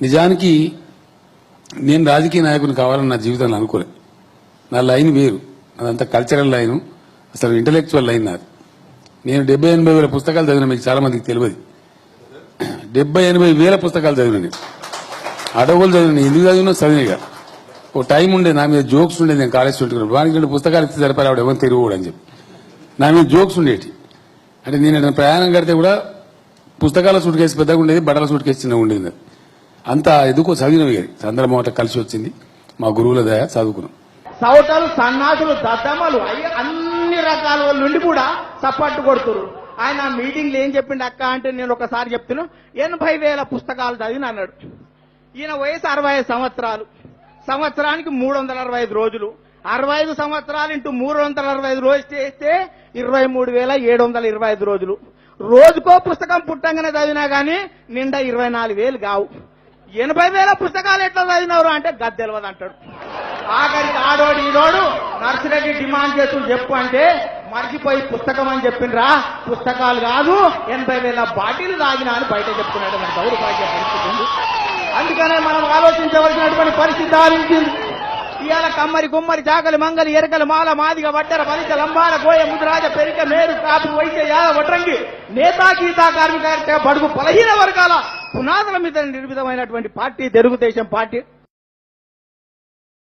నిజానికి నేను రాజకీయ నాయకుని కావాలని నా జీవితంలో అనుకోలేదు. నా లైన్ వేరు, అదంతా కల్చరల్ లైన్, అసలు ఇంటలెక్చువల్ లైన్ నాది. నేను 70-80 వేల పుస్తకాలు చదివిన, మీకు చాలా మందికి తెలియదు. 70-80 వేల పుస్తకాలు చదివిన, నేను అడవులు చదివిన. ఎందుకు చదివినా చదివినగా ఓ టైం ఉండేది, నా మీద జోక్స్ ఉండేది. నేను కాలేజ్ చుట్టుకున్నాను, వానికి 2 పుస్తకాలు ఇస్తే సరిపడా ఆవిడ ఎవరు తిరుగుడు అని చెప్పి నా మీద జోక్స్ ఉండేటి. అంటే నేను ప్రయాణం కడితే కూడా పుస్తకాల సూట్ కేసు పెద్దగా ఉండేది, బట్టల సూట్ కేసు చిన్నగా ఉండేది. అంతా ఎదుకో చదివినవి గారి చంద్రమోహట కలిసి వచ్చింది, మా గురువుల దయ చదువుకున్నాం. సౌటలు, సన్నాసులు, దద్దమ్మలు అన్ని రకాల వాళ్ళ నుండి కూడా సపోర్ట్ కొడుతున్నారు. ఆయన మీటింగ్లు ఏం చెప్పిండు అక్క అంటే, నేను ఒకసారి చెప్తున్నా, 80,000 పుస్తకాలు చదివిన అన్నాడు. ఈయన వయసు 65 సంవత్సరాలు, సంవత్సరానికి 365 రోజులు, 65 సంవత్సరాలు ఇంటూ 365 రోజులు చేస్తే 23,725 రోజులు. రోజుకో పుస్తకం పుట్టంగానే చదివినా గానీ నిండా 24,000 కావు. 80,000 పుస్తకాలు ఎట్లా చదివినవరు అంటే గద్దెలవదు అంటాడు. ఆఖరికి ఆడోడు ఈడోడు నర్సిరెడ్డి డిమాండ్ చేస్తూ చెప్పు అంటే మర్చిపోయి పుస్తకం అని చెప్పిండ్రా, పుస్తకాలు కాదు 80,000 బాటిల్ తాగినా అని బయట చెప్తున్నాడు. మన దౌర్భాగ్య పరిస్థితి ఉంది. అందుకనే మనం ఆలోచించవలసినటువంటి పరిస్థితి ఆలోచించింది. ఇవాళ కమ్మరి, కుమ్మరి, చాకలి, మంగలి, ఎరకల, మాల, మాదిగ, వడ్డెర, బలిత, లంబాల, గోయ, ముద్రాజ, పెరిక, మేరు, కాపు, వైద్య, యాద, వడ్రంగి, నేతా, గీతా, కార్మిక, బడుగు, బలహీన వర్గాల పునాదుల మీద నిర్మితమైనటువంటి పార్టీ తెలుగుదేశం పార్టీ.